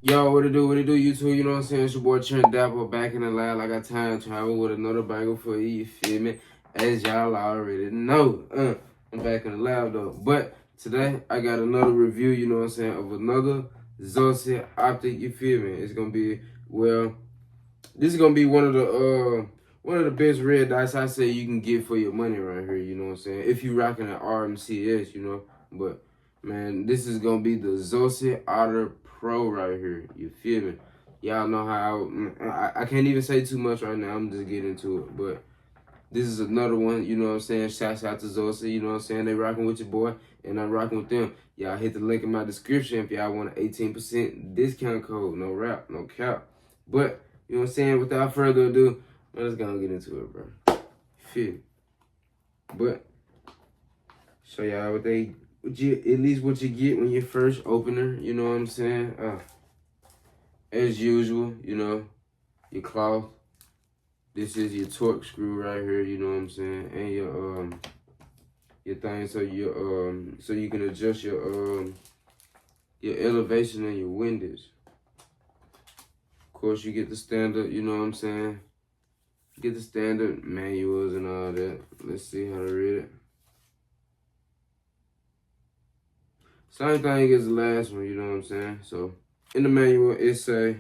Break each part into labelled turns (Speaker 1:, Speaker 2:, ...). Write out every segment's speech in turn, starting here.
Speaker 1: Yo, what it do, YouTube? You know what I'm saying? It's your boy Trent Dapper back in the lab. I got time travel with another banger for you, you feel me? As y'all already know. I'm back in the lab though. But today, I got another review, you know what I'm saying, of another Zosa optic, you feel me? It's gonna be, well, this is gonna be one of the best red dots I say you can get for your money right here, you know what I'm saying? If you rocking an RMCS, you know. But man, this is gonna be the Zosa Otter Pro right here. You feel me? Y'all know how I can't even say too much right now. I'm just getting into it. But this is another one, you know what I'm saying? Shouts out to Zosa, you know what I'm saying? They rocking with your boy, and I'm rocking with them. Y'all hit the link in my description if y'all want an 18% discount code. No rap, no cap. But, you know what I'm saying? Without further ado, let's go and get into it, bro. Feel me? But, show y'all what at least what you get when you first opener, you know what I'm saying? As usual, you know, your cloth. This is your torque screw right here, you know what I'm saying? And your thing so you can adjust your elevation and your windage. Of course you get the standard, you know what I'm saying? Get the standard manuals and all that. Let's see how to read it. Same thing as the last one, you know what I'm saying? So in the manual it say,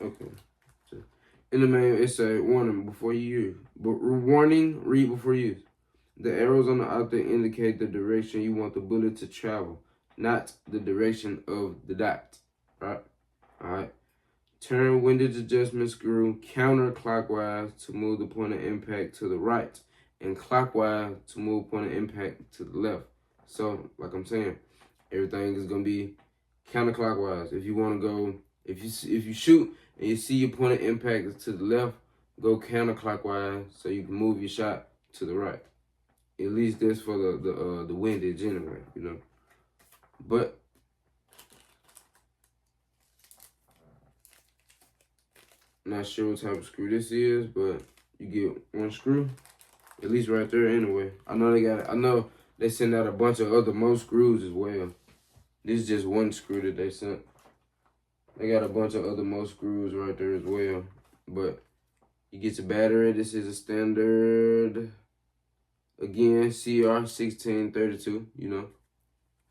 Speaker 1: okay. In the manual it say, warning before you use. But warning, read before use. The arrows on the optic indicate the direction you want the bullet to travel, not the direction of the dot. Right? Alright. Turn windage adjustment screw counterclockwise to move the point of impact to the right, and clockwise to move point of impact to the left. So, like I'm saying, everything is gonna be counterclockwise. If you want to go, if you shoot and you see your point of impact is to the left, go counterclockwise so you can move your shot to the right. At least that's for the windage anyway, you know. But not sure what type of screw this is, but you get one screw, at least right there anyway. I know they send out a bunch of other more screws as well. This is just one screw that they sent. They got a bunch of other more screws right there as well. But you get your battery. This is a standard, again, CR1632, you know,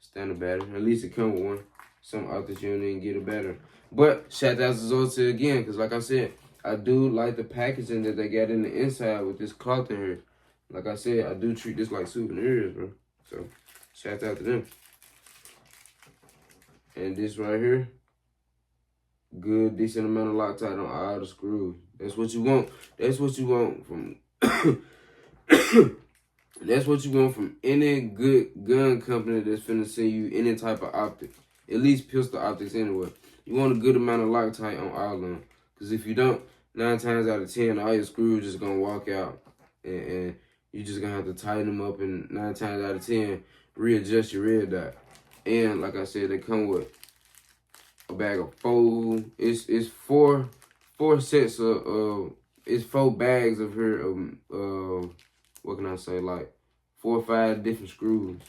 Speaker 1: standard battery. At least it comes with one. Some optics you don't even get a battery. But shout out to Zosa again, because like I said, I do like the packaging that they got in the inside with this cloth in here. Like I said, I do treat this like souvenirs, bro. So shout out to them. And this right here, good, decent amount of Loctite on all the screws. That's what you want. That's what you want from that's what you want from any good gun company that's finna send you any type of optic. At least pistol optics anyway. You want a good amount of Loctite on all of them. Because if you don't, 9 times out of 10, all your screws just gonna walk out. And you just gonna have to tighten them up, and 9 times out of 10, readjust your red dot. And like I said, they come with a bag of 4. It's four sets of it's 4 bags of her what can I say, like 4 or 5 different screw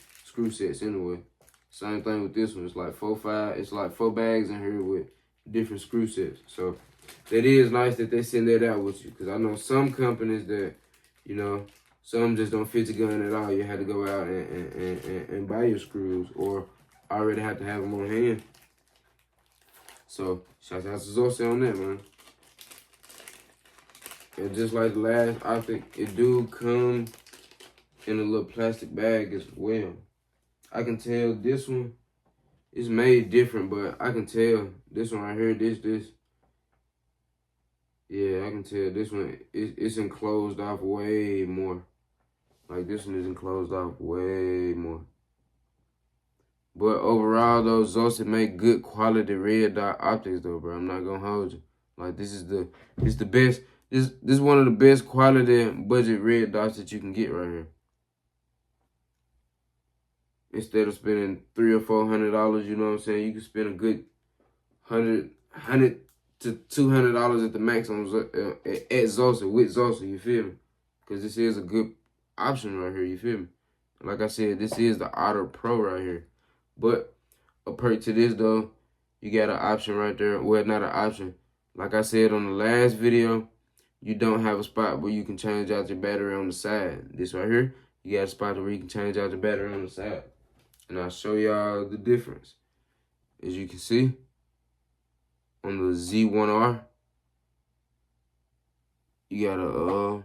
Speaker 1: sets anyway. Same thing with this one. It's like 4 bags in here with different screw sets. So that is nice that they send that out with you, because I know some companies that, you know, some just don't fit the gun at all. You had to go out and buy your screws, or already have to have them on hand. So shout out to Zosa on that, man. And just like the last optic, it do come in a little plastic bag as well. I can tell this one is made different, but I can tell this one right here, this. Yeah, I can tell this one, it's enclosed off way more. Like this one is enclosed off way more. But overall though, Zosa make good quality red dot optics though, bro. I'm not gonna hold you. Like this is the best. This is one of the best quality budget red dots that you can get right here. Instead of spending $300 or $400, you know what I'm saying, you can spend a good $100 to $200 at the max on at Zosa, with Zosa, you feel me? Because this is a good option right here, you feel me? Like I said, this is the Otter Pro right here. But a perk to this though, you got an option right there. Well, not an option. Like I said on the last video, you don't have a spot where you can change out your battery on the side. This right here, you got a spot where you can change out the battery on the side. And I'll show y'all the difference. As you can see, on the Z1R, you got a,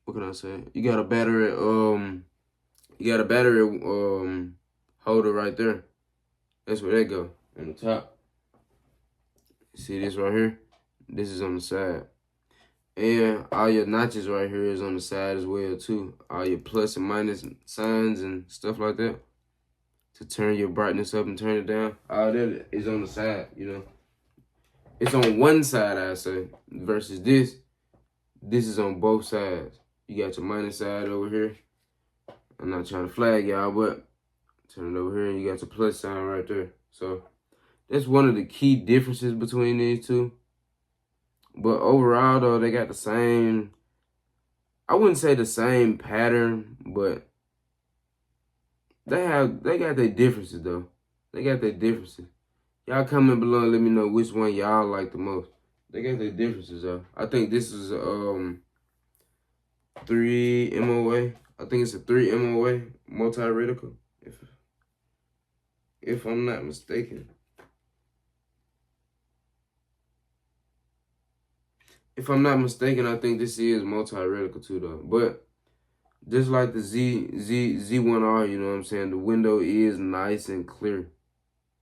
Speaker 1: what can I say? You got a battery, holder right there. That's where that go, on the top. See this right here? This is on the side. And all your notches right here is on the side as well too. All your plus and minus signs and stuff like that. To turn your brightness up and turn it down. All that is on the side, you know. It's on one side, I say, versus this. This is on both sides. You got your minus side over here. I'm not trying to flag y'all, but turn it over here and you got your plus sign right there. So that's one of the key differences between these two. But overall, though, they got the same, I wouldn't say the same pattern, but they got their differences, though. They got their differences. Y'all comment below and let me know which one y'all like the most. They got their differences, though. I think this is 3 MOA. I think it's a 3 MOA multi-reticle, if I'm not mistaken. If I'm not mistaken, I think this is multi-reticle too, though. But just like the Z1R, you know what I'm saying? The window is nice and clear.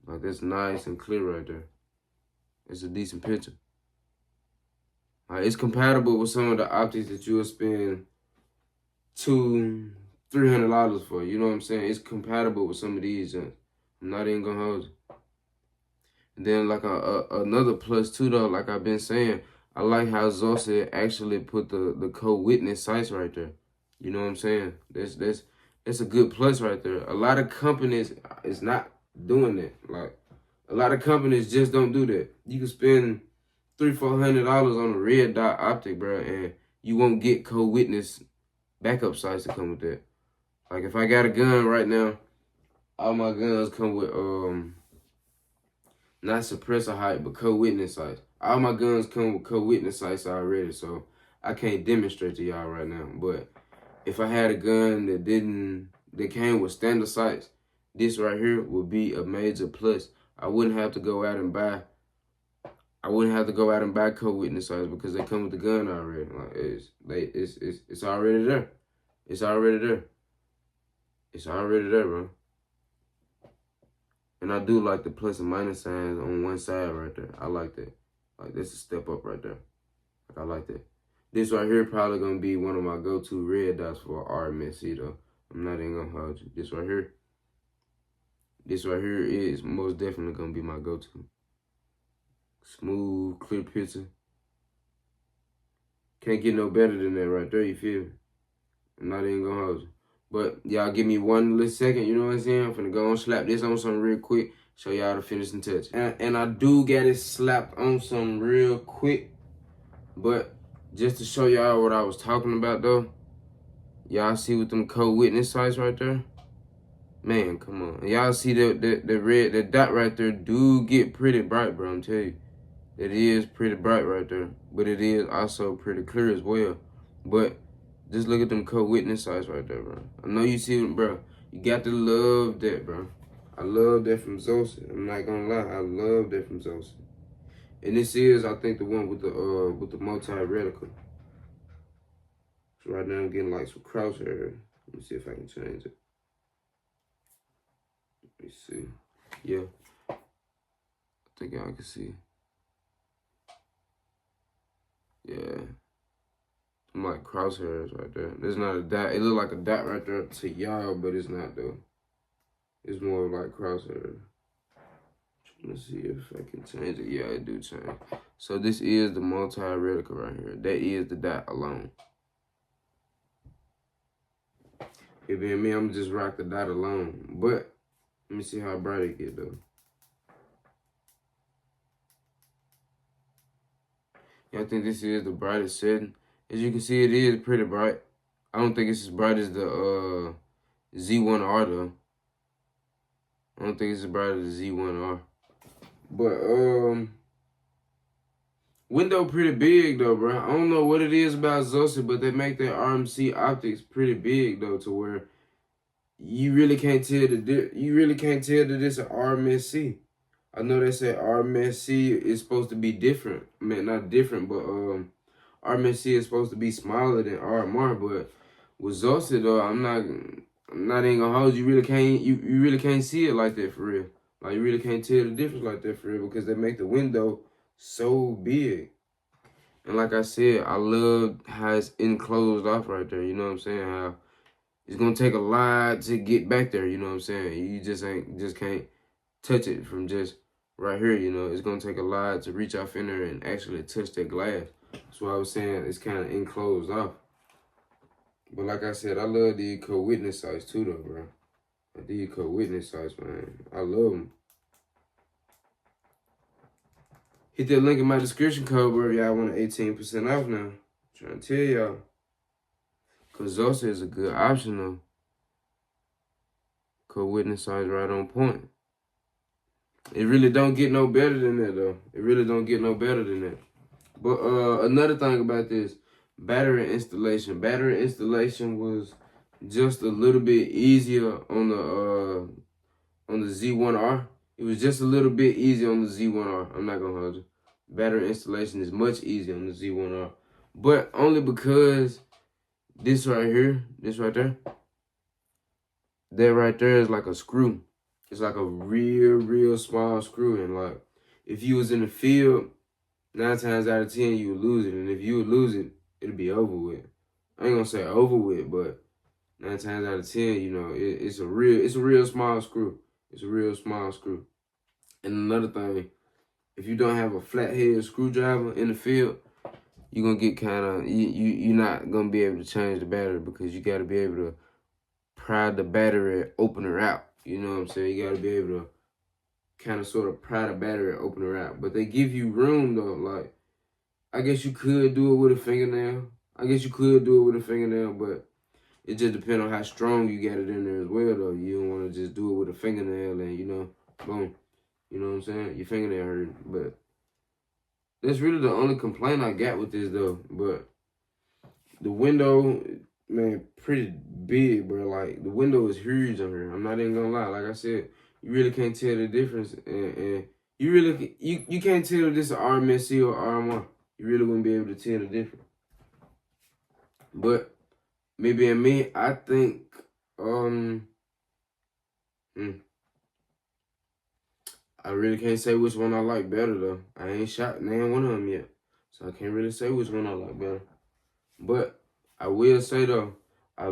Speaker 1: Like, that's nice and clear right there. It's a decent picture. It's compatible with some of the optics that you'll spend $200-300 for. You know what I'm saying? It's compatible with some of these. I'm not even gonna hold you. And then like another plus too, though, like I've been saying, I like how Zosa actually put the co-witness sights right there. You know what I'm saying? That's a good plus right there. A lot of companies is not doing that. Like, a lot of companies just don't do that. You can spend $300-400 on a red dot optic, bro, and you won't get co-witness backup sights to come with that. Like, if I got a gun right now, all my guns come with not suppressor height, but co-witness sights. All my guns come with co-witness sights already, so I can't demonstrate to y'all right now. But if I had a gun that came with standard sights, this right here would be a major plus. I wouldn't have to go out and buy co-witness sights because they come with the gun already. Like, it's already there. It's already there. It's already there, bro. And I do like the plus and minus signs on one side right there. I like that. Like, that's a step up right there. Like, I like that. This right here probably going to be one of my go-to red dots for RMSC, though. I'm not even going to hold you. This right here is most definitely going to be my go-to. Smooth, clear picture. Can't get no better than that right there, you feel me? I'm not even going to hold you. But y'all give me one little second, you know what I'm saying? I'm finna go and slap this on something real quick, show y'all the finishing touch. And I do get it slapped on something real quick, but just to show y'all what I was talking about though, y'all see with them co-witness sights right there? Man, come on. Y'all see the dot right there do get pretty bright, bro, I'm telling you. It is pretty bright right there, but it is also pretty clear as well. But just look at them co-witness sights right there, bro. I know you see them, bro. You got to love that, bro. I love that from Zosa. I'm not gonna lie, I love that from Zosa. And this is, I think, the one with the multi-reticle. So right now I'm getting like some crosshair. Let me see if I can change it. Let me see. Yeah. I think y'all can see. Yeah. I'm like crosshairs right there. There's not a dot. It look like a dot right there to y'all, but it's not though. It's more like crosshairs. Let's see if I can change it. Yeah, it do change. So this is the multi-reticle right here. That is the dot alone. It being me, I'm just rock the dot alone. But let me see how bright it get though. Yeah, I think this is the brightest setting. As you can see, it is pretty bright. I don't think it's as bright as the Z1R though. I don't think it's as bright as the Z1R. But window pretty big though, bro. I don't know what it is about Zosa, but they make their RMC optics pretty big though, to where you really can't tell that it's an RMSC. I know they say RMSC is supposed to be different. I mean, not different, but RMSC is supposed to be smaller than RMR. But with Zosa though, I'm not even gonna hold you. You really can't see it like that for real. Like you really can't tell the difference like that for real because they make the window so big. And like I said, I love how it's enclosed off right there. You know what I'm saying? How it's gonna take a lot to get back there. You know what I'm saying? You just can't touch it from just right here. You know, it's gonna take a lot to reach off in there and actually touch that glass. That's why I was saying it's kind of enclosed off. But like I said, I love these co-witness sites too, though, bro. These co-witness sites, man, I love them. Hit that link in my description code, bro. Y'all want 18% off now. I'm trying to tell y'all. Because Zosa is a good option, though. Co-witness size right on point. It really don't get no better than that, though. It really don't get no better than that. But another thing about this, battery installation. Battery installation was just a little bit easier on the Z1R. It was just a little bit easier on the Z1R. I'm not going to hold you. Battery installation is much easier on the Z1R. But only because this right here, this right there, that right there is like a screw. It's like a real small screw. And like, if you was in the field, 9 times out of 10, you would lose it. And if you would lose it, it'd be over with. I ain't gonna say over with, but 9 times out of 10, you know, it's a real small screw. It's a real small screw. And another thing, if you don't have a flathead screwdriver in the field, you're gonna get you're not gonna be able to change the battery because you gotta be able to pry the battery opener out. You know what I'm saying? You gotta be able to kind of sort of pry the battery opener out. But they give you room though. Like, I guess you could do it with a fingernail. But it just depends on how strong you got it in there as well though. You don't want to just do it with a fingernail and, you know, boom. You know what I'm saying? Your fingernail hurt. But that's really the only complaint I got with this though. But the window, man, pretty big, bro. Like, the window is huge on here. I'm not even gonna lie. Like I said, you really can't tell the difference. And you can't tell if this is RMSC or RMR. You really wouldn't be able to tell the difference. But me being me, I think I really can't say which one I like better though. I ain't shot none one of them yet, so I can't really say which one I like better. But I will say though, I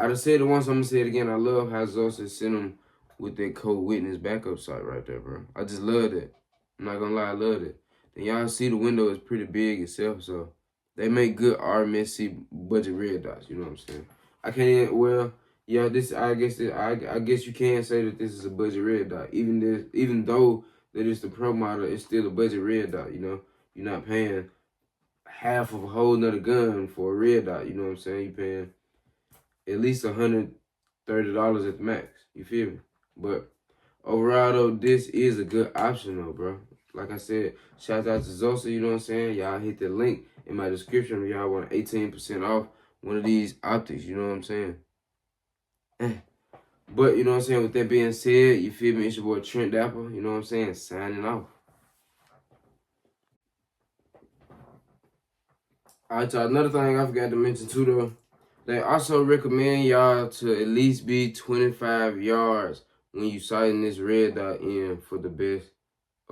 Speaker 1: just said it once, I'm gonna say it again. I love how Zosa sent them with that co-witness backup site right there, bro. I just love it. I'm not gonna lie, I love it. And y'all see the window is pretty big itself, so they make good RMSC budget red dots. You know what I'm saying? I can't. Well, yeah. I guess you can say that this is a budget red dot. Even though that it's the pro model, it's still a budget red dot. You know, you're not paying half of a whole nother gun for a red dot. You know what I'm saying? You're paying at least $130 at the max. You feel me? But overall though, this is a good option though, bro. Like I said, shout out to Zosa, you know what I'm saying? Y'all hit the link in my description if y'all want 18% off one of these optics, you know what I'm saying? But, you know what I'm saying, with that being said, you feel me? It's your boy Trent Dapper, you know what I'm saying? Signing off. Alright, y'all, another thing I forgot to mention too though, they also recommend y'all to at least be 25 yards when you sighting this red dot in for the best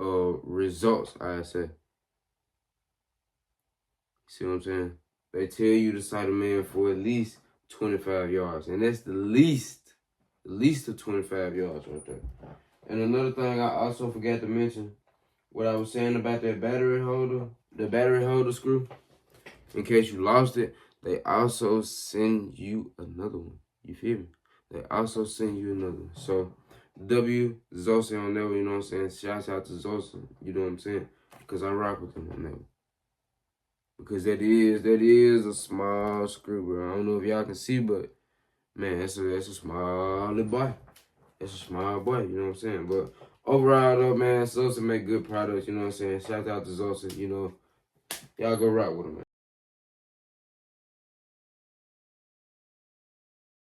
Speaker 1: results, I say. See what I'm saying? They tell you to sight a man for at least 25 yards. And that's the least of 25 yards right there. And another thing I also forgot to mention, what I was saying about that battery holder screw, in case you lost it, they also send you another one. You feel me? They also send you another one. So, Zosa on that one, you know what I'm saying? Shouts out to Zosa, you know what I'm saying? Because I rock with them on that one. Because that is a small screw, bro. I don't know if y'all can see, but man, that's a small little boy. It's a small boy, you know what I'm saying? But overall though, man, Zosa make good products, you know what I'm saying? Shout out to Zosa, you know. Y'all go rock with him, man.